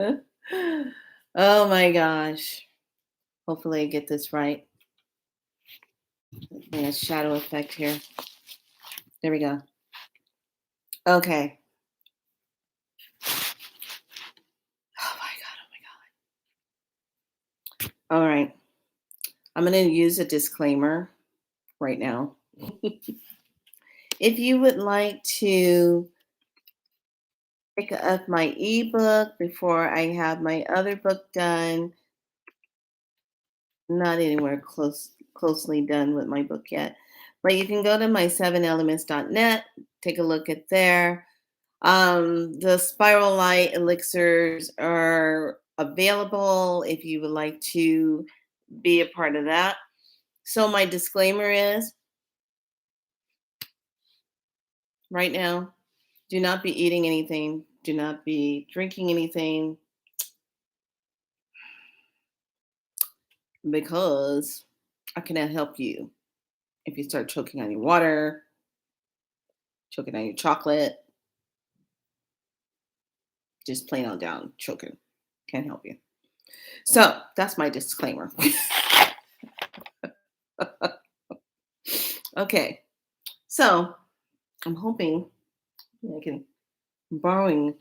Oh my gosh. Hopefully I get this right. A shadow effect here. There we go. Okay. Oh my god. Oh my god. All right. I'm going to use a disclaimer right now. If you would like to pick up my ebook before I have my other book done, not anywhere closely done with my book yet. But you can go to my 7elements.net, take a look at there. The spiral light elixirs are available if you would like to be a part of that. So my disclaimer is right now, do not be eating anything, do not be drinking anything because I cannot help you if you start choking on your water, choking on your chocolate, just plain on down choking. Can't help you. So that's my disclaimer. Okay. So I'm hoping I can I'm borrowing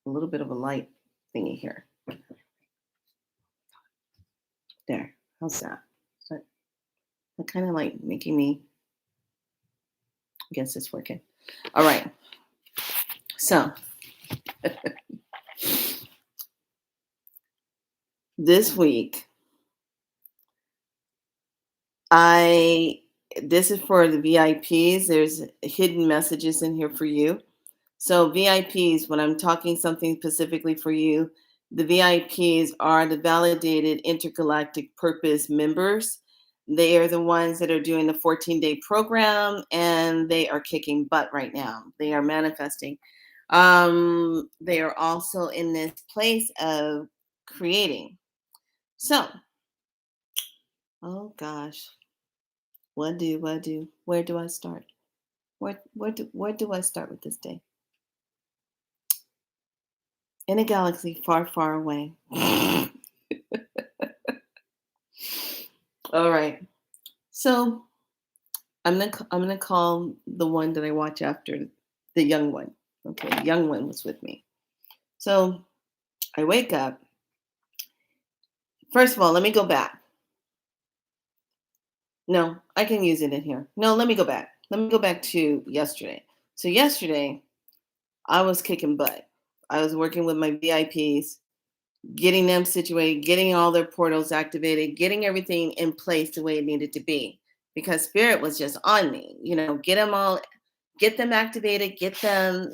a little bit of a light thingy here. There. How's that? That kind of like making me I guess it's working. All right. So this week I this is for the VIPs. There's hidden messages in here for you. So VIPs, when I'm talking something specifically for you, the VIPs are the validated intergalactic purpose members. They are the ones that are doing the 14-day program and they are kicking butt right now. They are manifesting. They are also in this place of creating. So, oh gosh, what do? Where do I start? Where do I start with this day? In a galaxy far, far away. All right. So I'm gonna call the one that I watch after the young one. Okay, the young one was with me. So I wake up. First of all, let me go back. No, I can use it in here. No, let me go back. Let me go back to yesterday. So yesterday I was kicking butt. I was working with my VIPs, getting them situated, getting all their portals activated, getting everything in place the way it needed to be. Because spirit was just on me, get them all, get them activated, get them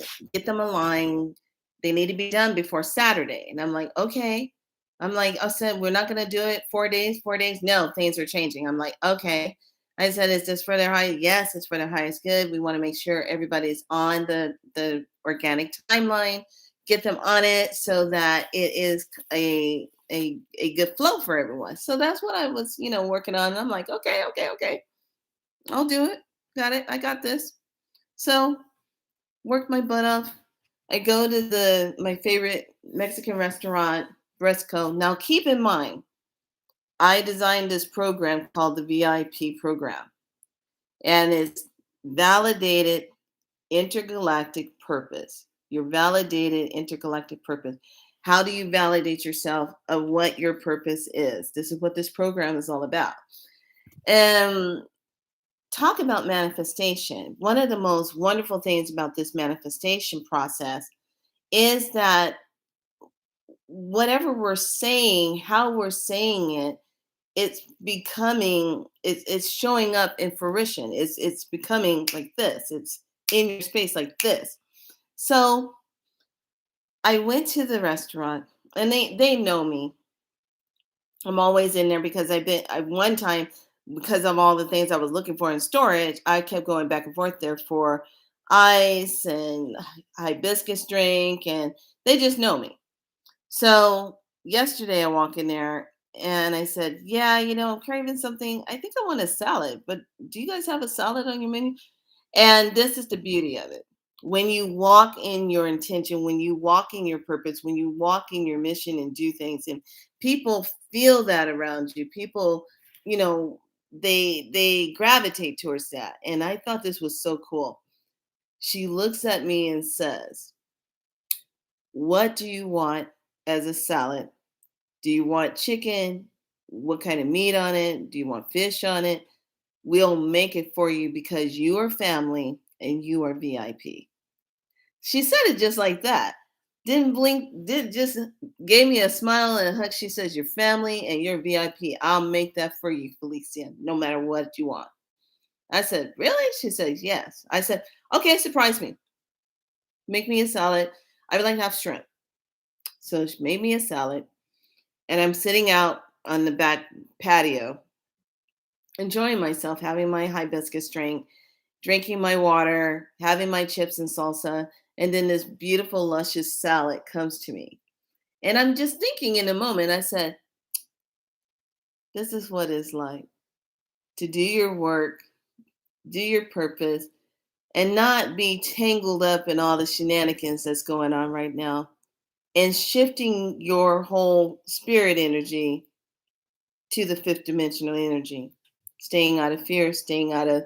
aligned. They need to be done before Saturday. And I'm like, okay. I'm like, I said, we're not going to do it 4 days, 4 days. No, things are changing. I'm like, okay. I said, is this for their high? Yes, it's for their highest good. We want to make sure everybody's on the organic timeline, get them on it so that it is a good flow for everyone. So that's what I was, working on. And I'm like, okay, okay, okay. I'll do it. Got it. I got this. So work my butt off. I go to the my favorite Mexican restaurant, Bresco. Now keep in mind, I designed this program called the VIP program, and it's validated intergalactic purpose. Your validated intergalactic purpose. How do you validate yourself of what your purpose is? This is what this program is all about. And talk about manifestation. One of the most wonderful things about this manifestation process is that whatever we're saying, how we're saying it, it's showing up in fruition. It's becoming like this. It's in your space like this. So I went to the restaurant and they know me. I'm always in there because one time because of all the things I was looking for in storage, I kept going back and forth there for ice and hibiscus drink, and they just know me. So yesterday I walk in there and I said, yeah, I'm craving something. I think I want a salad, but do you guys have a salad on your menu? And this is the beauty of it. When you walk in your intention, when you walk in your purpose, when you walk in your mission and do things, and people feel that around you, people, you know, they gravitate towards that. And I thought this was so cool. She looks at me and says, "What do you want as a salad? Do you want chicken? What kind of meat on it? Do you want fish on it? We'll make it for you because you are family and you are VIP." She said it just like that. Didn't blink, did just gave me a smile and a hug. She says, "Your family and your VIP. I'll make that for you, Felicia, no matter what you want." I said, "Really?" She says, "Yes." I said, "Okay, surprise me. Make me a salad. I would like to have shrimp." So she made me a salad, and I'm sitting out on the back patio, enjoying myself, having my hibiscus drink, drinking my water, having my chips and salsa, and then this beautiful, luscious salad comes to me. And I'm just thinking in a moment, I said, this is what it's like to do your work, do your purpose, and not be tangled up in all the shenanigans that's going on right now, and shifting your whole spirit energy to the fifth dimensional energy, staying out of fear, staying out of.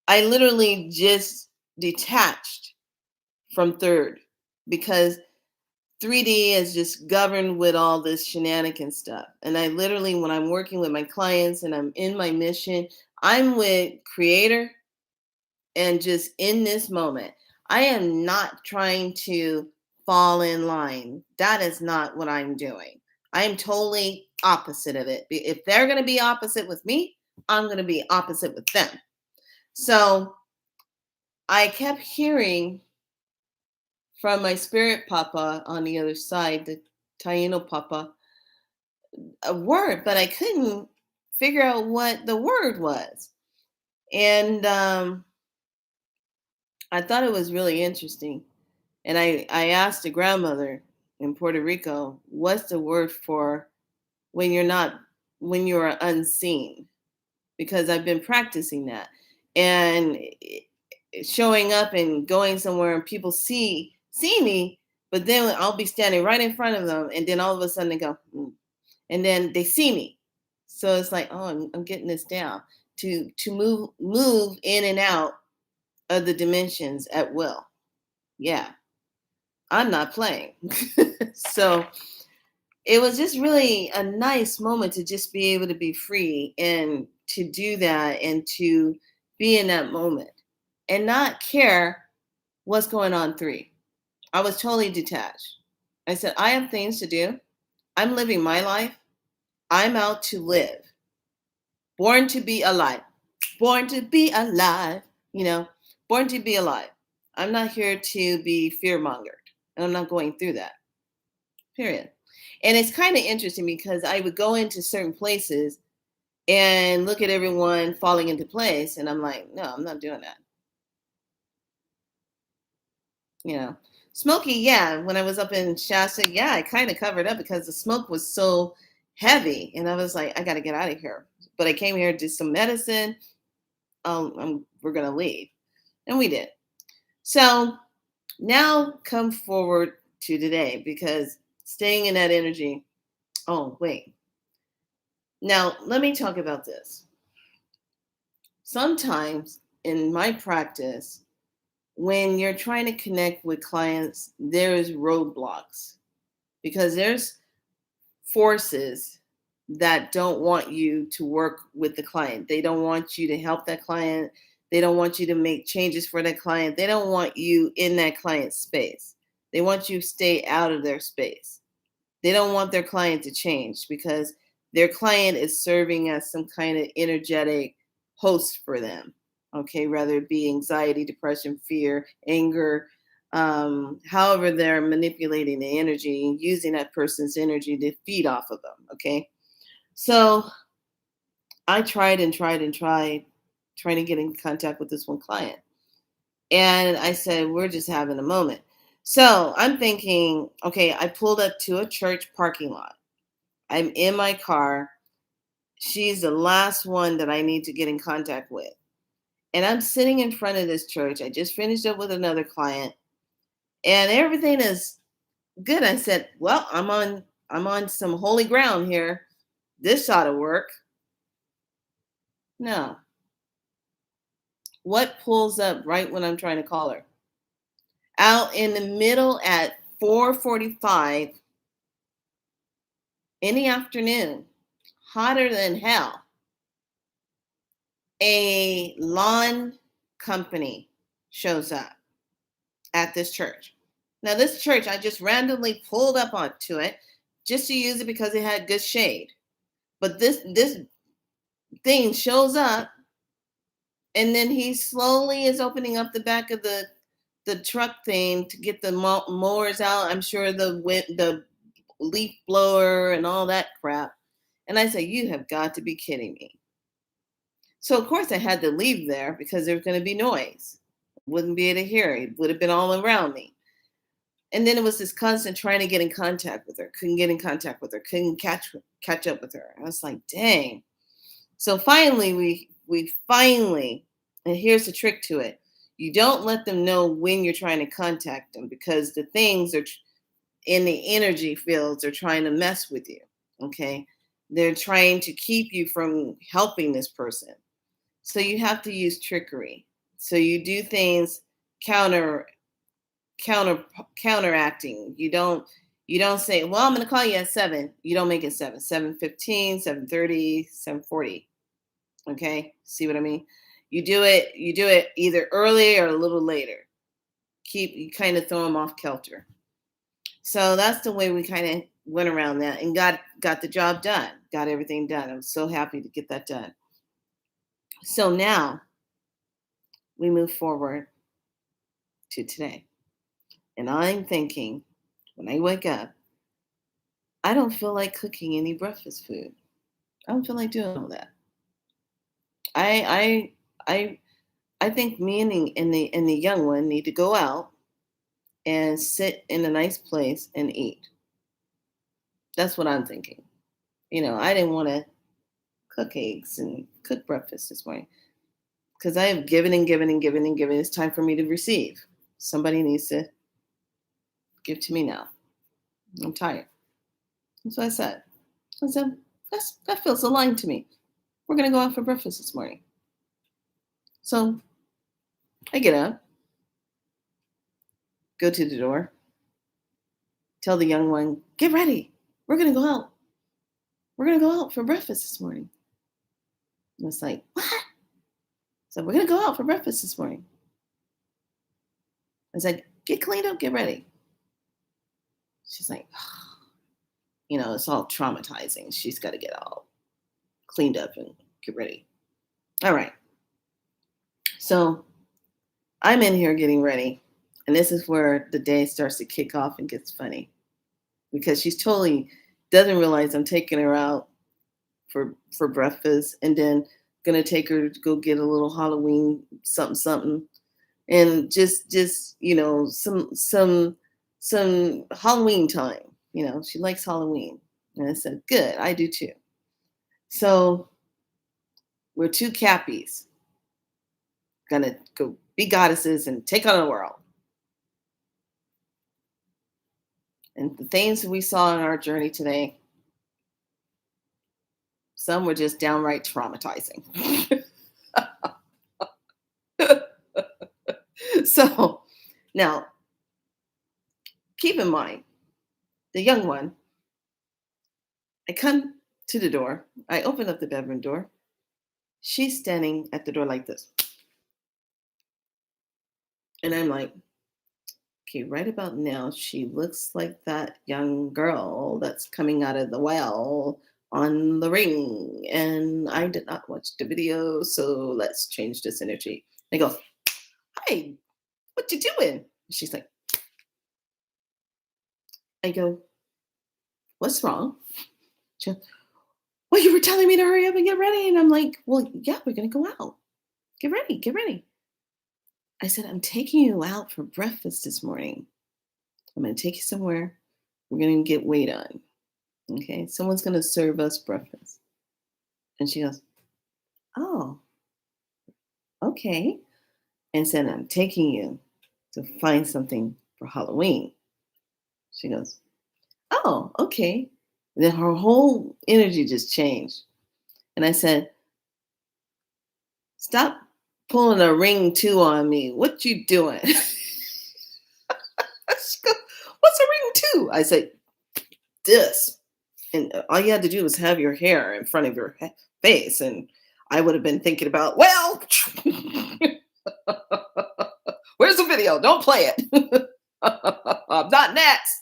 I literally just detached from third because 3D is just governed with all this shenanigan stuff. And I literally, when I'm working with my clients and I'm in my mission, I'm with creator and just in this moment. I am not trying to fall in line. That is not what I'm doing. I am totally opposite of it. If they're going to be opposite with me, I'm going to be opposite with them. So I kept hearing from my spirit papa on the other side, the Taino papa, a word, but I couldn't figure out what the word was. And I thought it was really interesting. And I asked a grandmother in Puerto Rico, what's the word for when you're not, when you're unseen? Because I've been practicing that. And showing up and going somewhere and people see me, but then I'll be standing right in front of them, and then all of a sudden they go, "Mm," and then they see me. So it's like, oh, I'm getting this down to move in and out of the dimensions at will. Yeah, I'm not playing. So it was just really a nice moment to just be able to be free and to do that and to be in that moment and not care what's going on three. I was totally detached. I said, I have things to do. I'm living my life. I'm out to live. Born to be alive. Born to be alive. You know, born to be alive. I'm not here to be fear mongered. And I'm not going through that. Period. And it's kind of interesting because I would go into certain places and look at everyone falling into place. And I'm like, no, I'm not doing that. You know, smoky, yeah. When I was up in Shasta, yeah, I kind of covered up because the smoke was so heavy. And I was like, I got to get out of here. But I came here, did some medicine. We're going to leave. And we did. So now come forward to today because staying in that energy. Oh, wait. Now, let me talk about this. Sometimes in my practice, when you're trying to connect with clients, there is roadblocks because there's forces that don't want you to work with the client. They don't want you to help that client. They don't want you to make changes for that client. They don't want you in that client's space. They want you to stay out of their space. They don't want their client to change because their client is serving as some kind of energetic host for them. Okay, rather it be anxiety, depression, fear, anger, however they're manipulating the energy and using that person's energy to feed off of them. Okay, so I tried and tried and tried trying to get in contact with this one client. And I said, we're just having a moment. So I'm thinking, okay, I pulled up to a church parking lot. I'm in my car. She's the last one that I need to get in contact with. And I'm sitting in front of this church. I just finished up with another client, and everything is good. I said, "Well, I'm on some holy ground here. This ought to work." No. What pulls up right when I'm trying to call her? Out in the middle at 4:45 in the afternoon, hotter than hell, a lawn company shows up at this church. Now, this church, I just randomly pulled up onto it just to use it because it had good shade. But this thing shows up, and then he slowly is opening up the back of the truck thing to get the mowers out. I'm sure the leaf blower and all that crap. And I say, "You have got to be kidding me." So of course I had to leave there because there's going to be noise. Wouldn't be able to hear it. Would have been all around me. And then it was this constant trying to get in contact with her. Couldn't get in contact with her. Couldn't catch up with her. I was like, dang. So finally, we finally, and here's the trick to it. You don't let them know when you're trying to contact them, because the things are in the energy fields are trying to mess with you. Okay. They're trying to keep you from helping this person. So you have to use trickery. So you do things counter counter counteracting. You don't say, "Well, I'm going to call you at 7." You don't make it 7. 7:15, 7:30, 7:40. Okay? See what I mean? You do it either early or a little later. You kind of throw them off kilter. So that's the way we kind of went around that and got the job done. Got everything done. I was so happy to get that done. So now we move forward to today. And I'm thinking, when I wake up, I don't feel like cooking any breakfast food. I don't feel like doing all that. I I I I think me and the young one need to go out and sit in a nice place and eat. That's what I'm thinking. I didn't want to cook eggs and cook breakfast this morning because I have given and given and given and given. It's time for me to receive. Somebody needs to give to me now. I'm tired. That's what I said. I said, that feels aligned to me. We're going to go out for breakfast this morning. So I get up, go to the door, tell the young one, "Get ready. We're going to go out. We're going to go out for breakfast this morning." And it's like, "What?" So "We're going to go out for breakfast this morning." I said, "Get cleaned up, get ready." She's like, it's all traumatizing. She's got to get all cleaned up and get ready. All right. So I'm in here getting ready. And this is where the day starts to kick off and gets funny, because she's totally doesn't realize I'm taking her out for breakfast, and then gonna take her to go get a little Halloween something something, and just some Halloween time. She likes Halloween, and I said, "Good, I do too." So we're two Cappies gonna go be goddesses and take on the world. And the things we saw on our journey today, some were just downright traumatizing. So now, keep in mind, the young one, I come to the door, I open up the bedroom door. She's standing at the door like this. And I'm like, okay, right about now, she looks like that young girl that's coming out of the well on the ring. And I did not watch the video, so let's change this energy. I go, "Hi, what you doing?" She's like, I go, "What's wrong?" She goes, "Well, you were telling me to hurry up and get ready." And I'm like, "Well, yeah, we're going to go out. Get ready, get ready." I said, "I'm taking you out for breakfast this morning. I'm going to take you somewhere. We're going to get wait on. Okay. Someone's going to serve us breakfast." And she goes, "Oh, okay. And said, I'm taking you to find something for Halloween. She goes, oh, okay. Then her whole energy just changed. And I said, stop pulling a ring two on me. What you doing? She goes, what's a ring two? I said, this. And all you had to do was have your hair in front of your face. And I would have been thinking about, well, where's the video? Don't play it. I'm not next.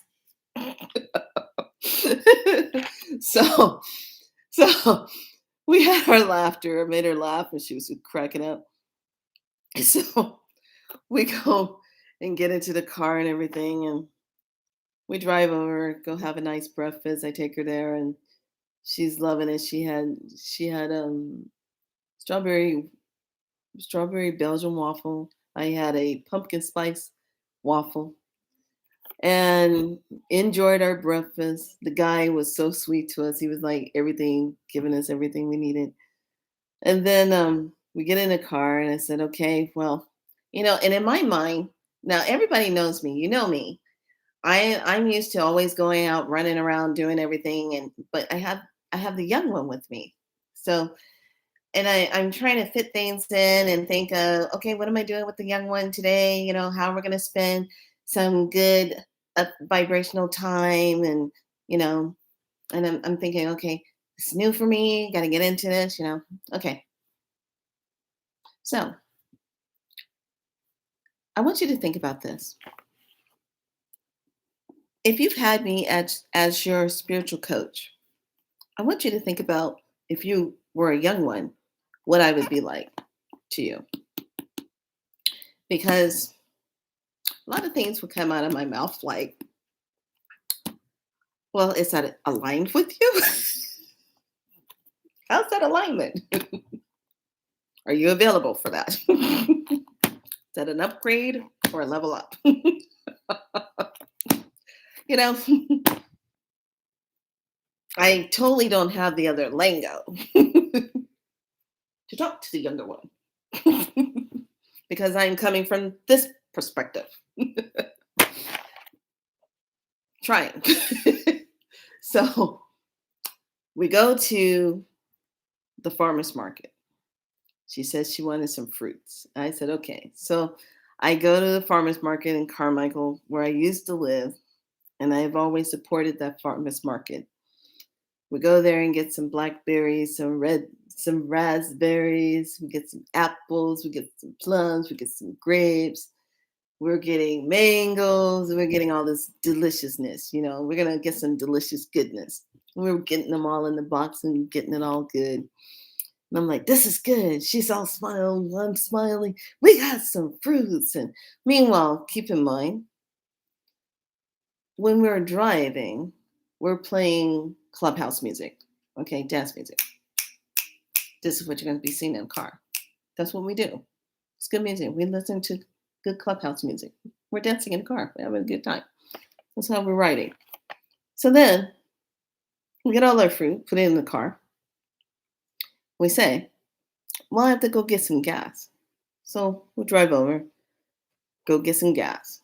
so, so we had our laughter. I made her laugh, and she was cracking up. So we go and get into the car and everything, and we drive over, go have a nice breakfast. I take her there, and she's loving it. She had strawberry strawberry Belgian waffle. I had a pumpkin spice waffle and enjoyed our breakfast. The guy was so sweet to us. He was like everything, giving us everything we needed. And then we get in the car, and I said, okay, well, and in my mind, now everybody knows me. You know me. I'm used to always going out, running around, doing everything, but I have the young one with me. So and I'm trying to fit things in and think of, okay, what am I doing with the young one today? How we're going to spend some good vibrational time, you know, and I'm thinking, okay, it's new for me. Got to get into this. Okay. So I want you to think about this. If you've had me as your spiritual coach, I want you to think about if you were a young one, what I would be like to you. Because a lot of things would come out of my mouth like, well, is that aligned with you? How's that alignment? Are you available for that? Is that an upgrade or a level up? you know, I totally don't have the other lingo to talk to the younger one because I'm coming from this perspective. Trying. So we go to the farmer's market. She says she wanted some fruits. I said, okay. So I go to the farmer's market in Carmichael, where I used to live, and I've always supported that farmer's market. We go there and get some blackberries, some raspberries, we get some apples, we get some plums, we get some grapes, we're getting mangoes, we're getting all this deliciousness, we're gonna get some delicious goodness. We're getting them all in the box and getting it all good. And I'm like, this is good. She's all smiling. I'm smiling. We got some fruits. And meanwhile, keep in mind, when we're driving, we're playing clubhouse music, okay, dance music. This is what you're going to be seeing in the car. That's what we do. It's good music. We listen to good clubhouse music. We're dancing in the car. We're having a good time. That's how we're riding. So then we get all our fruit, put it in the car. We say, well, I have to go get some gas. So we'll drive over, go get some gas.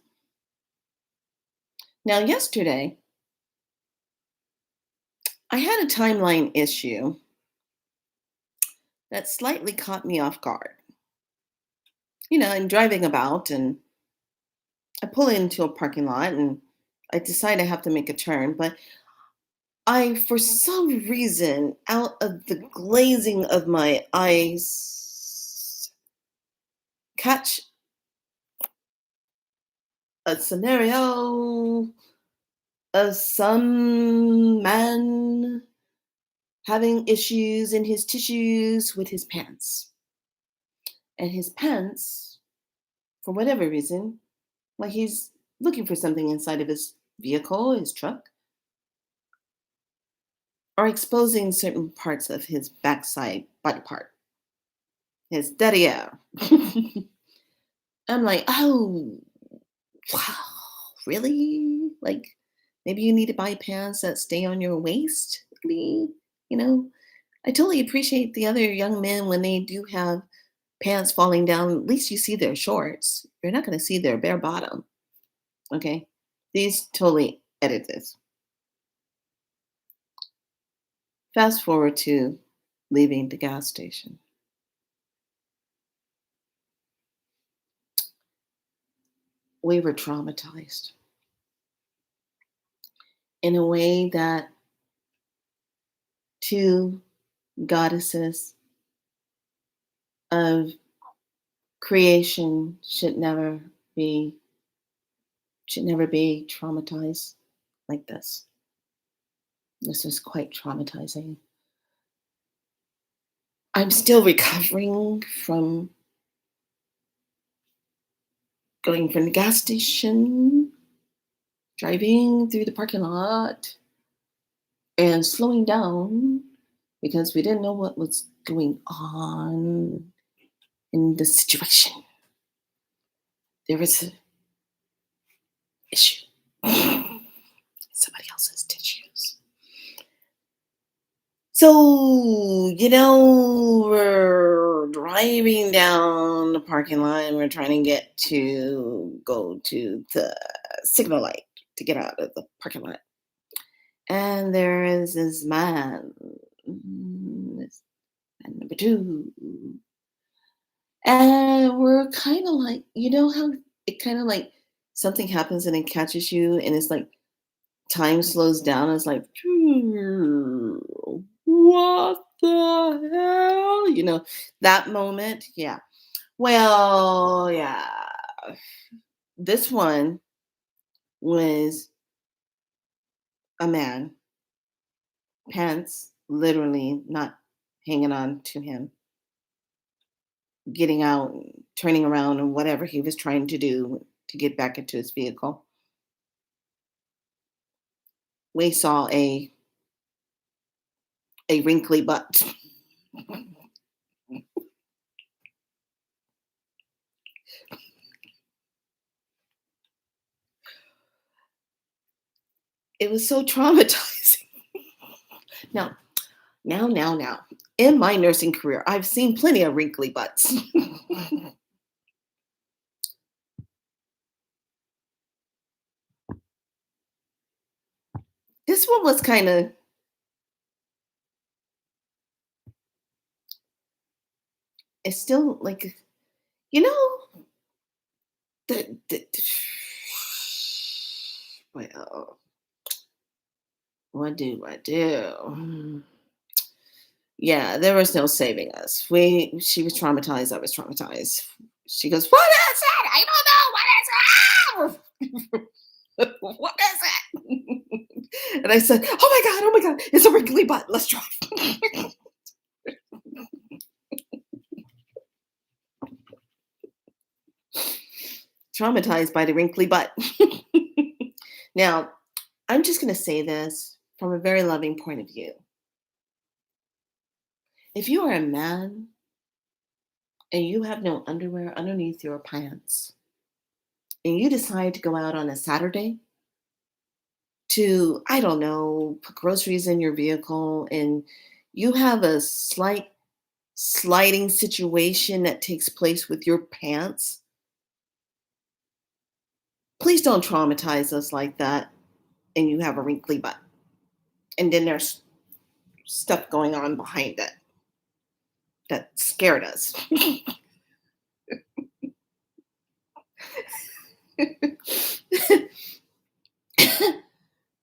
Now, yesterday, I had a timeline issue that slightly caught me off guard. I'm driving about and I pull into a parking lot and I decide I have to make a turn, but for some reason, out of the glazing of my eyes, catch a scenario of some man having issues in his tissues with his pants. And his pants, for whatever reason, like he's looking for something inside of his vehicle, his truck, are exposing certain parts of his backside body part, his derriere. I'm like, oh, wow, really? Like, maybe you need to buy pants that stay on your waist? Maybe, I totally appreciate the other young men when they do have pants falling down, at least you see their shorts. You're not going to see their bare bottom. Okay. These totally edit this. Fast forward to leaving the gas station. We were traumatized in a way that two goddesses of creation be should never be traumatized like this. This was quite traumatizing. I'm still recovering from going from the gas station, driving through the parking lot, and slowing down because we didn't know what was going on in the situation. There was an issue. Somebody else's tissues. So, we're driving down the parking lot and we're trying to go to the signal light to get out of the parking lot. And there is this man, this man number two. And we're kind of like, how it kind of like something happens and it catches you and it's like time slows down. It's like, what the hell? That moment. Yeah. Well, yeah. This one was a man, pants literally not hanging on to him, getting out, turning around, and whatever he was trying to do to get back into his vehicle. We saw a wrinkly butt. It was so traumatizing. Now, now. In my nursing career, I've seen plenty of wrinkly butts. This one was kind of, it's still like, you know, the well, what do I do? Yeah, there was no saving us. She was traumatized. I was traumatized. She goes, "What is it? I don't know. What is it? What is it?" And I said, oh my god, it's a wrinkly butt. Let's drive." Traumatized by the wrinkly butt. Now, I'm just going to say this from a very loving point of view. If you are a man and you have no underwear underneath your pants, and you decide to go out on a Saturday to, I don't know, put groceries in your vehicle, and you have a slight sliding situation that takes place with your pants, please don't traumatize us like that and you have a wrinkly butt. And then there's stuff going on behind it that scared us.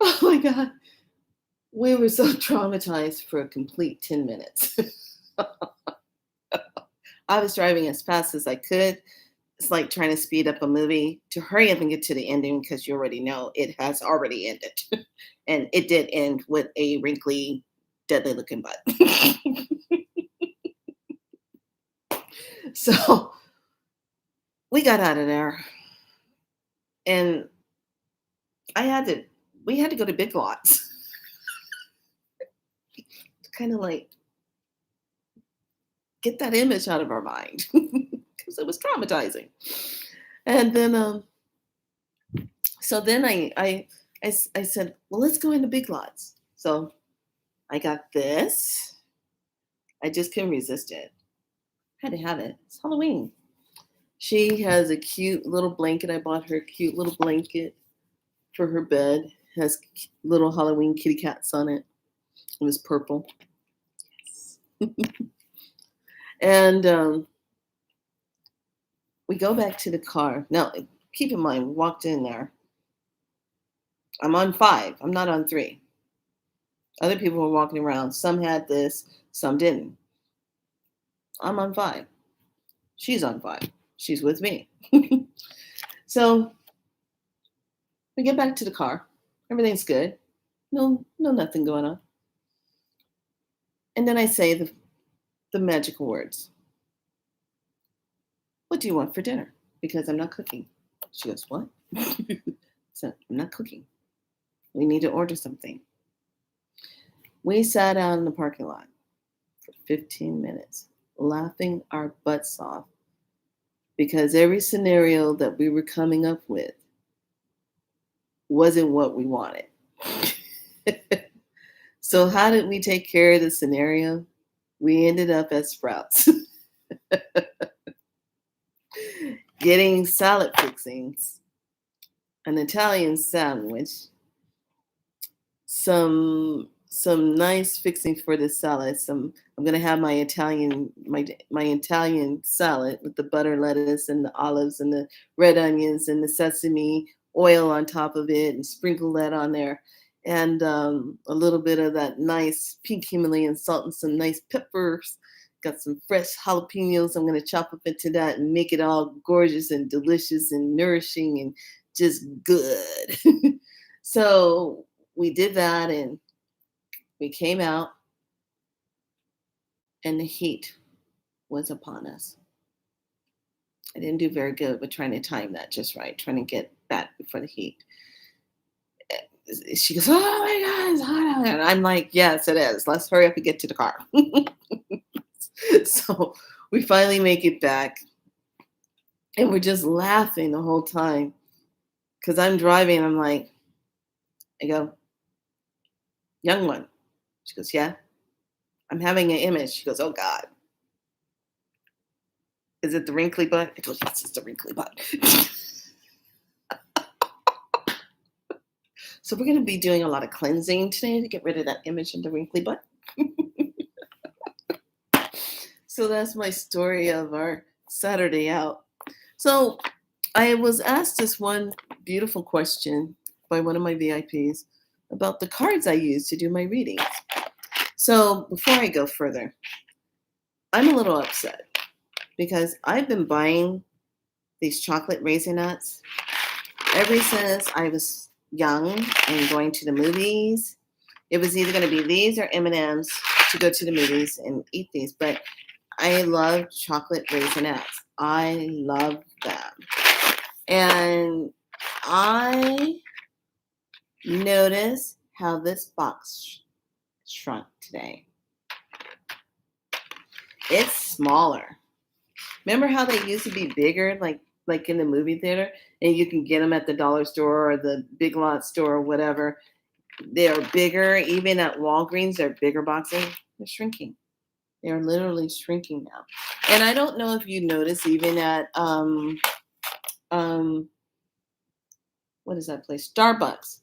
Oh my God. We were so traumatized for a complete 10 minutes. I was driving as fast as I could. It's like trying to speed up a movie to hurry up and get to the ending because you already know it has already ended. And it did end with a wrinkly, deadly looking butt. So we got out of there and we had to go to Big Lots to kind of like get that image out of our mind because it was traumatizing. And then, so then I said, well, let's go into Big Lots. So I got this. I just couldn't resist it. Had to have it. It's Halloween. She has a cute little blanket. I bought her a cute little blanket for her bed. Has little Halloween kitty cats on it. It was purple. And we go back to the car. Now, keep in mind, walked in there. I'm on 5. I'm not on 3. Other people were walking around. Some had this, some didn't. I'm on 5. She's on 5. She's with me. So we get back to the car. Everything's good. No, nothing going on. And then I say the magical words. What do you want for dinner? Because I'm not cooking. She goes, what? So I'm not cooking. We need to order something. We sat out in the parking lot for 15 minutes, laughing our butts off because every scenario that we were coming up with wasn't what we wanted. So how did we take care of the scenario? We ended up at Sprouts. Getting salad fixings, an Italian sandwich, some nice fixings for the salad. I'm gonna have my Italian salad with the butter lettuce and the olives and the red onions and the sesame oil on top of it, and sprinkle that on there, and a little bit of that nice pink Himalayan salt and some nice peppers. Got some fresh jalapenos. I'm going to chop up into that and make it all gorgeous and delicious and nourishing and just good. So we did that, and we came out, and the heat was upon us. I didn't do very good with trying to time that just right, trying to get back before the heat. She goes, oh my God, it's hot out. And I'm like, yes, it is. Let's hurry up and get to the car. So we finally make it back, and we're just laughing the whole time because I'm driving. I'm like, I go, young one. She goes, yeah. I'm having an image. She goes, oh God. Is it the wrinkly butt? I go, yes, it's the wrinkly butt. So we're going to be doing a lot of cleansing today to get rid of that image of the wrinkly butt. So that's my story of our Saturday out. So I was asked this one beautiful question by one of my VIPs about the cards I use to do my readings. So before I go further, I'm a little upset because I've been buying these chocolate Raisinets ever since I was young and going to the movies. It was either going to be these or M&Ms to go to the movies and eat these, but I love chocolate Raisinets. I love them. And I noticed how this box shrunk today. It's smaller. Remember how they used to be bigger, like in the movie theater, and you can get them at the dollar store or the Big Lot store or whatever. They're bigger. Even at Walgreens, they're bigger boxes. They're shrinking. They're literally shrinking now. And I don't know if you notice, even at what is that place? Starbucks.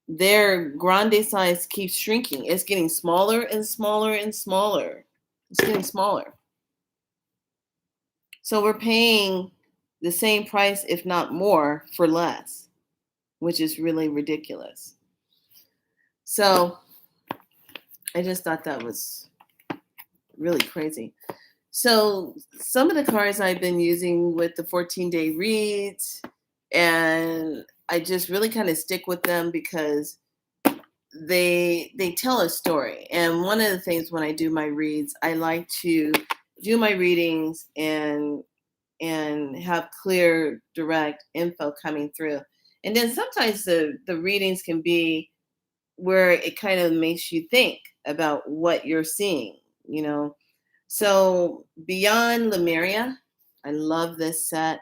Their grande size keeps shrinking. It's getting smaller and smaller and smaller. It's getting smaller. So we're paying the same price, if not more, for less, which is really ridiculous. So I just thought that was really crazy. So some of the cards I've been using with the 14-day reads, and I just really kind of stick with them because they tell a story. And one of the things when I do my reads, I like to do my readings and have clear, direct info coming through. And then sometimes the readings can be where it kind of makes you think about what you're seeing, you know. So Beyond Lemuria, I love this set.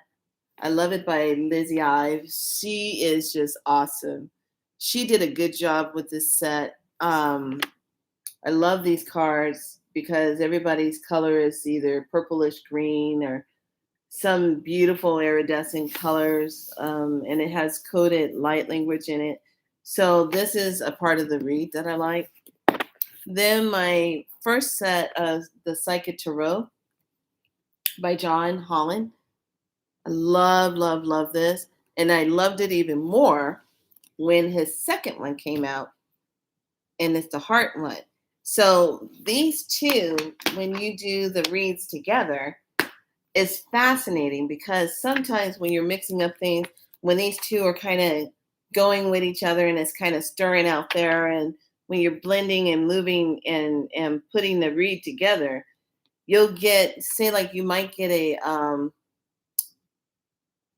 I love it by Lizzie Ives. She is just awesome. She did a good job with this set. I love these cards. because everybody's color is either purplish green or some beautiful iridescent colors, and it has coded light language in it. So this is a part of the read that I like. Then my first set of the Psychic Tarot by John Holland. I love, love, love this. And I loved it even more when his second one came out, and it's the heart one. So these two, when you do the reads together, is fascinating because sometimes when you're mixing up things, when these two are kind of going with each other and it's kind of stirring out there, and when you're blending and moving and putting the read together, you'll get, say, like you might get a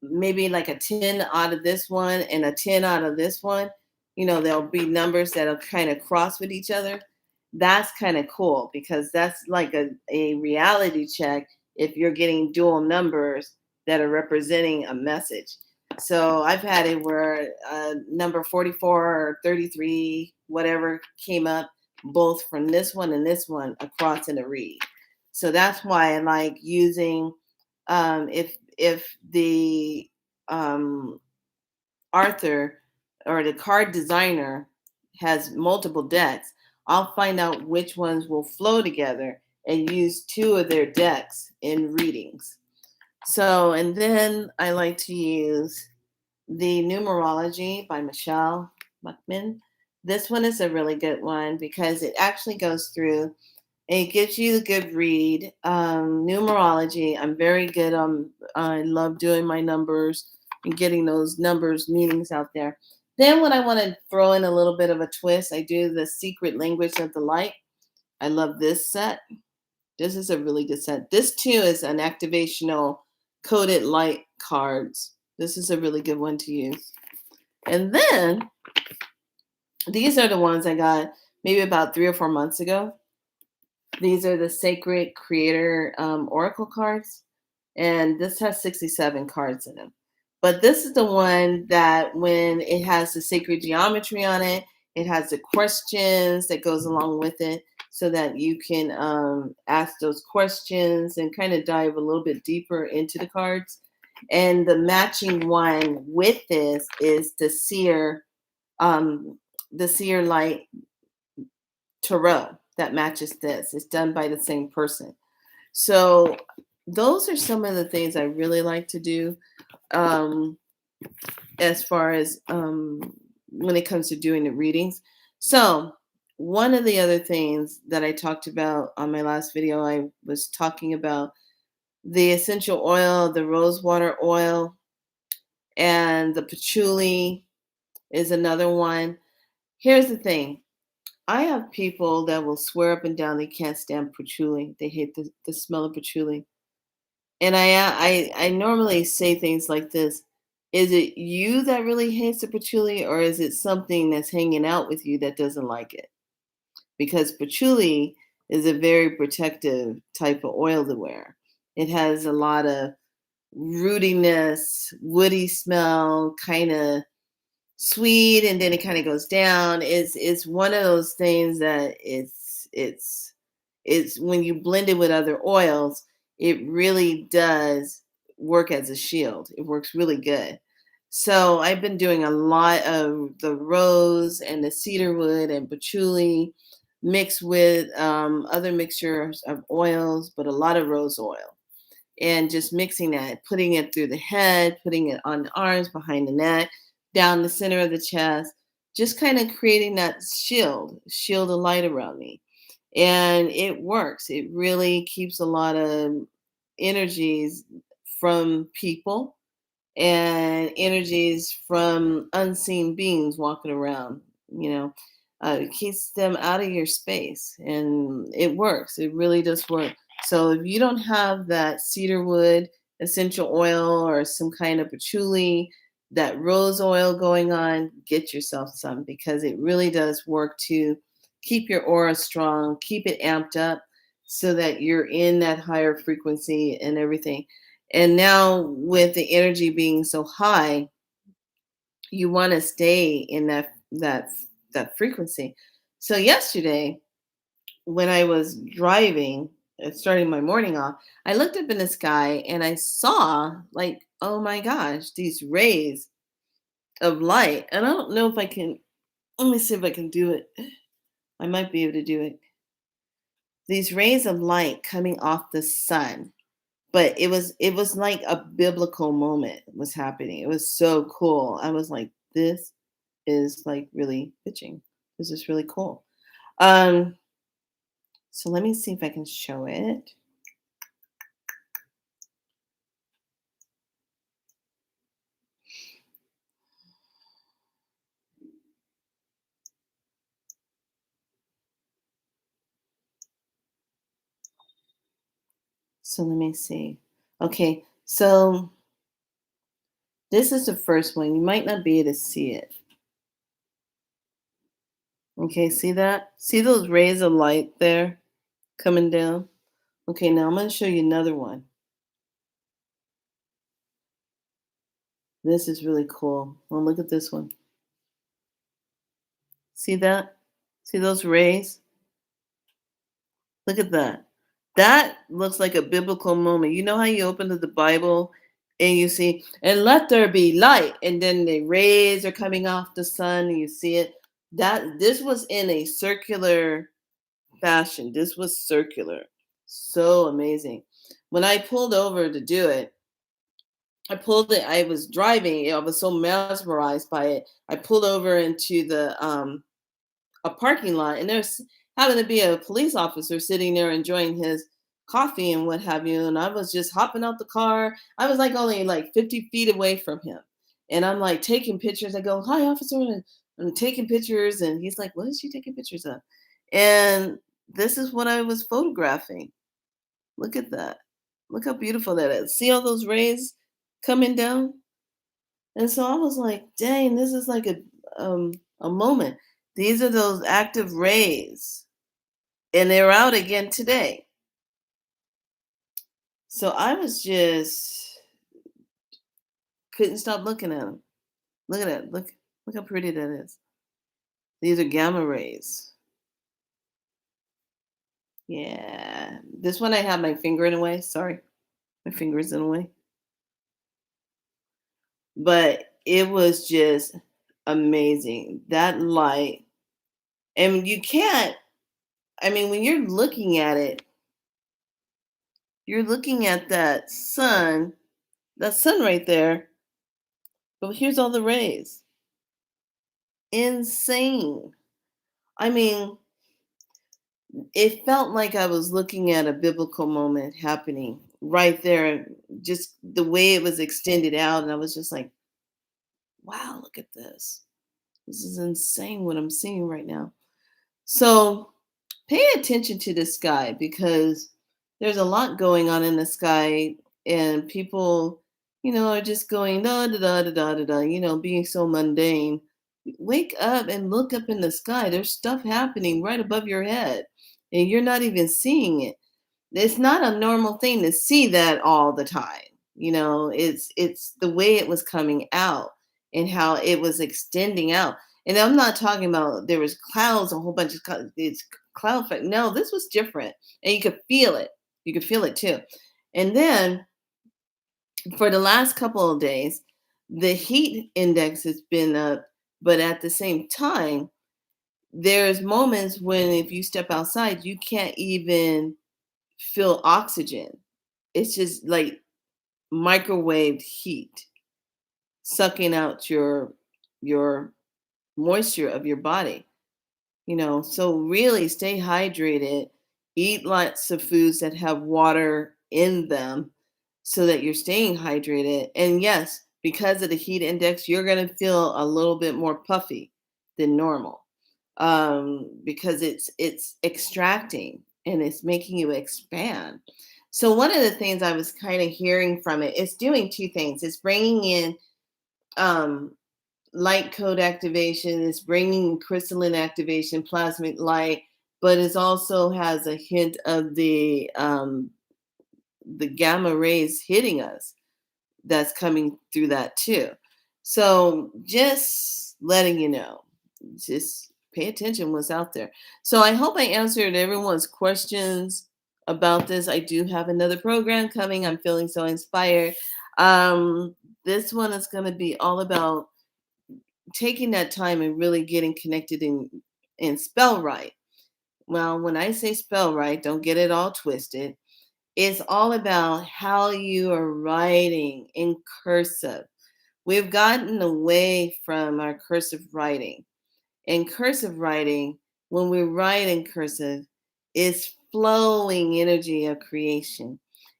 maybe like a 10 out of this one and a 10 out of this one. There'll be numbers that'll kind of cross with each other. That's kind of cool because that's like a reality check if you're getting dual numbers that are representing a message. So I've had it where number 44 or 33, whatever came up, both from this one and this one across in a read. So that's why I like using, if the author or the card designer has multiple decks, I'll find out which ones will flow together and use two of their decks in readings. So, and then I like to use the Numerology by Michelle Buckman. This one is a really good one because it actually goes through, it gives you a good read. Numerology, I'm very good on. I love doing my numbers and getting those numbers meanings out there. Then when I want to throw in a little bit of a twist, I do the Secret Language of the Light. I love this set. This is a really good set. This too is an activational coded light cards. This is a really good one to use. And then these are the ones I got maybe about 3 or 4 months ago. These are the Sacred Creator Oracle cards, and this has 67 cards in them. But this is the one that when it has the sacred geometry on it, it has the questions that goes along with it so that you can ask those questions and kind of dive a little bit deeper into the cards. And the matching one with this is the Seer Light Tarot that matches this. It's done by the same person. So those are some of the things I really like to do as far as when it comes to doing the readings. So one of the other things that I talked about on my last video, I was talking about the essential oil, the rose water oil, and the patchouli is another one. Here's the thing. I have people that will swear up and down they can't stand patchouli. They hate the smell of patchouli. And I normally say things like this. Is it you that really hates the patchouli, or is it something that's hanging out with you that doesn't like it? Because patchouli is a very protective type of oil to wear. It has a lot of rootiness, woody smell, kind of sweet, and then it kind of goes down. It's one of those things that it's when you blend it with other oils, it really does work as a shield. It works really good. So I've been doing a lot of the rose and the cedarwood and patchouli mixed with other mixtures of oils, but a lot of rose oil. And just mixing that, putting it through the head, putting it on the arms, behind the neck, down the center of the chest, just kind of creating that shield of light around me. And it works. It really keeps a lot of energies from people and energies from unseen beings walking around. It keeps them out of your space, and it works. It really does work. So if you don't have that cedarwood essential oil or some kind of patchouli, that rose oil going on, get yourself some because it really does work to keep your aura strong, keep it amped up so that you're in that higher frequency and everything. And now with the energy being so high, you want to stay in that frequency. So yesterday when I was driving, starting my morning off, I looked up in the sky and I saw, like, oh my gosh, these rays of light. And I don't know if I can, let me see if I can do it. I might be able to do it. These rays of light coming off the sun. But it was like a biblical moment was happening. It was so cool. I was like, this is like really pitching. This is really cool. Um, so let me see if I can show it. So let me see. Okay, so this is the first one. You might not be able to see it. Okay, see that? See those rays of light there coming down? Okay, now I'm going to show you another one. This is really cool. Well, look at this one. See that? See those rays? Look at that. That looks like a biblical moment. You know how you open to the Bible and you see, and let there be light, and then the rays are coming off the sun, and you see it. That this was in a circular fashion. This was circular. So amazing. When I pulled over to do it, I was driving, I was so mesmerized by it. I pulled over into the a parking lot, and there's happened to be a police officer sitting there enjoying his coffee and what have you. And I was just hopping out the car. I was like only like 50 feet away from him. And I'm like taking pictures. I go, hi, officer. And I'm taking pictures. And he's like, what is she taking pictures of? And this is what I was photographing. Look at that. Look how beautiful that is. See all those rays coming down? And so I was like, dang, this is like a moment. These are those active rays, and they're out again today. So I was just couldn't stop looking at them. Look at that. Look how pretty that is. These are gamma rays. Yeah. This one I have my finger in a way. Sorry. My finger's in a way. But it was just amazing. That light. And you can't, I mean, when you're looking at it, you're looking at that sun right there, but here's all the rays. Insane. I mean, it felt like I was looking at a biblical moment happening right there, just the way it was extended out. And I was just like, wow, look at this. This is insane what I'm seeing right now. So pay attention to the sky because there's a lot going on in the sky, and people, are just going da da da da da da da, being so mundane. Wake up and look up in the sky. There's stuff happening right above your head, and you're not even seeing it. It's not a normal thing to see that all the time. It's the way it was coming out and how it was extending out. And I'm not talking about there was clouds, a whole bunch of it's cloud effect. No, this was different, and you could feel it. You could feel it too. And then for the last couple of days, the heat index has been up, but at the same time, there's moments when if you step outside, you can't even feel oxygen. It's just like microwaved heat sucking out your moisture of your body. So really stay hydrated, eat lots of foods that have water in them so that you're staying hydrated. And yes, because of the heat index, you're going to feel a little bit more puffy than normal, because it's extracting and it's making you expand. So one of the things I was kind of hearing from it is doing two things. It's bringing in um, light code activation, is bringing crystalline activation, plasmic light, but it also has a hint of the gamma rays hitting us that's coming through that too. So just letting you know, just pay attention what's out there. So I hope I answered everyone's questions about this. I do have another program coming. I'm feeling so inspired. Um, this one is going to be all about taking that time and really getting connected in spell right. Well, when I say spell right, don't get it all twisted. It's all about how you are writing in cursive. We've gotten away from our cursive writing. And cursive writing, when we write in cursive, is flowing energy of creation.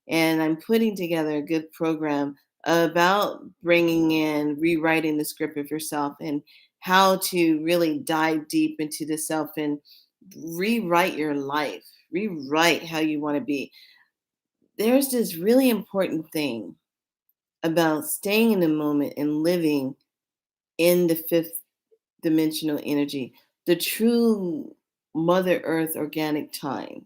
And I'm putting together a good program about bringing in rewriting the script of yourself and how to really dive deep into the self and rewrite your life, rewrite how you want to be. There's this really important thing about staying in the moment and living in the fifth dimensional energy, the true Mother Earth organic time,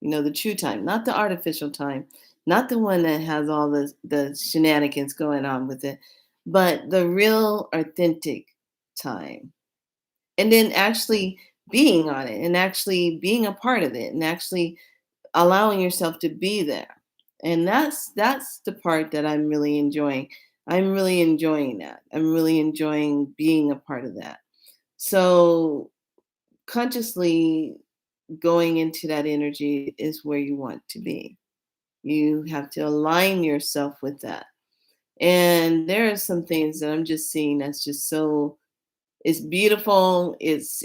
the true time, not the artificial time, not the one that has all the shenanigans going on with it, but the real authentic time. And then actually being on it and actually being a part of it and actually allowing yourself to be there. And that's the part that I'm really enjoying. I'm really enjoying that. I'm really enjoying being a part of that. So consciously going into that energy is where you want to be. You have to align yourself with that. And there are some things that I'm just seeing that's just so it's beautiful. It's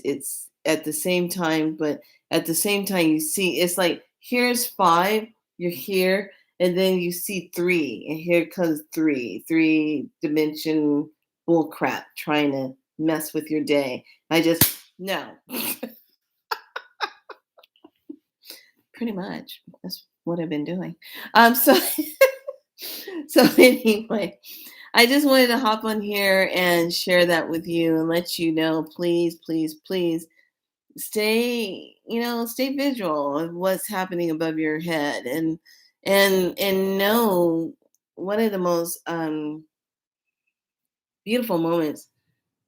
at the same time, but at the same time you see it's like here's five, you're here, and then you see three, and here comes three dimension bull crap trying to mess with your day. I just no. Pretty much. That's what I've been doing. So so anyway, I just wanted to hop on here and share that with you and let you know, please, please, please stay visual of what's happening above your head and know one of the most beautiful moments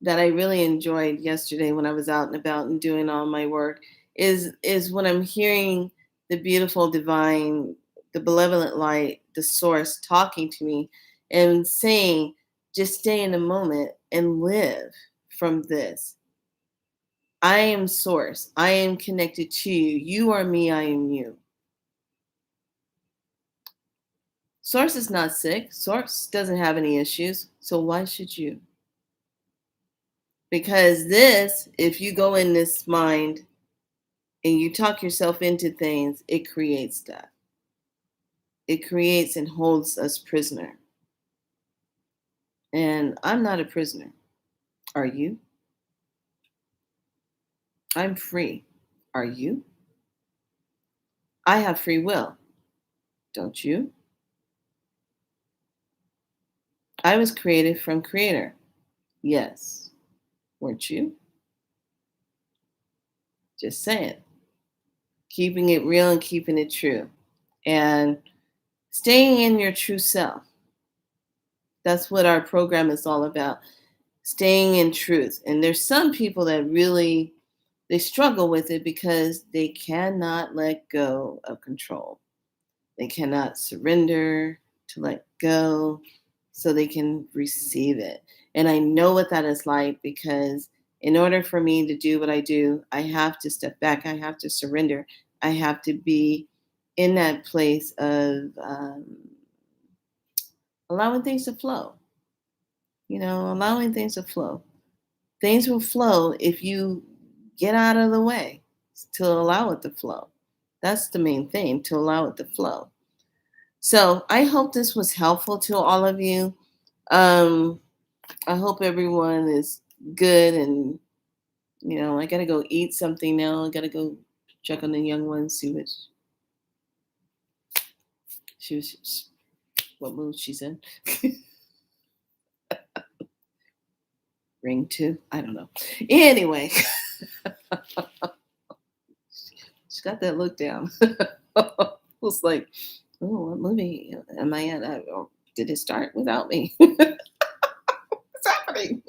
that I really enjoyed yesterday when I was out and about and doing all my work is when I'm hearing the beautiful divine, the benevolent light, the source talking to me and saying, just stay in the moment and live from this. I am source. I am connected to you. You are me, I am you. Source is not sick. Source doesn't have any issues. So why should you? Because this, if you go in this mind and you talk yourself into things, it creates that. It creates and holds us prisoner. And I'm not a prisoner. Are you? I'm free. Are you? I have free will. Don't you? I was created from creator. Yes. Weren't you? Just saying. Keeping it real and keeping it true. And staying in your true self. That's what our program is all about. Staying in truth. And there's some people that really they struggle with it because they cannot let go of control. They cannot surrender to let go so they can receive it. And I know what that is like because in order for me to do what I do, I have to step back. I have to surrender. I have to be in that place of allowing things to flow, allowing things to flow. Things will flow if you get out of the way to allow it to flow. That's the main thing, to allow it to flow. So I hope this was helpful to all of you. Um, I hope everyone is good. And, I got to go eat something now. I got to go check on the young one, see what mood she's in. Ring two. I don't know. Anyway, she got that look down. I was like, oh, what movie am I at? Or did it start without me? What's happening?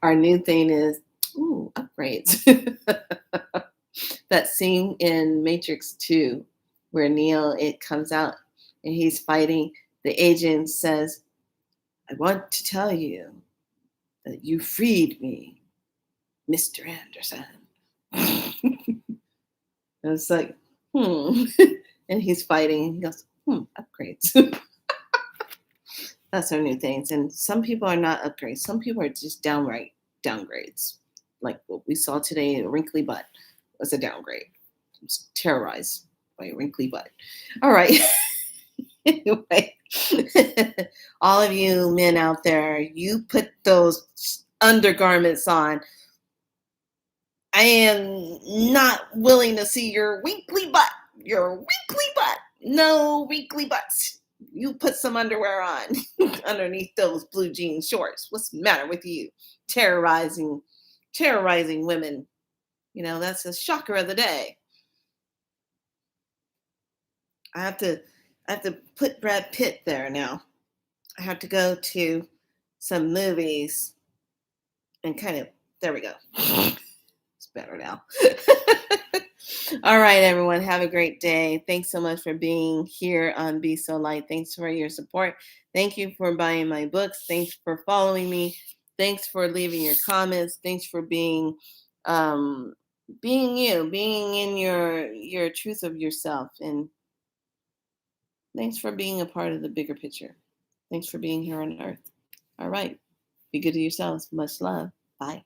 Our new thing is, ooh, upgrades. That scene in Matrix 2 where Neo it comes out and he's fighting, the agent says, I want to tell you that you freed me, Mr. Anderson. And it's like, and he's fighting and he goes, upgrades. That's our new things. And some people are not upgrades. Some people are just downright downgrades. Like what we saw today, a wrinkly butt was a downgrade. It's terrorized by a wrinkly butt. All right. Anyway, all of you men out there, you put those undergarments on. I am not willing to see your wrinkly butt. Your wrinkly butt. No wrinkly butts. You put some underwear on underneath those blue jean shorts. What's the matter with you? Terrorizing women. You know, that's a shocker of the day. I have to put Brad Pitt there now. I have to go to some movies and kind of, there we go. It's better now. All right, everyone. Have a great day. Thanks so much for being here on Be So Light. Thanks for your support. Thank you for buying my books. Thanks for following me. Thanks for leaving your comments. Thanks for being you, being in your truth of yourself. And thanks for being a part of the bigger picture. Thanks for being here on earth. All right. Be good to yourselves. Much love. Bye.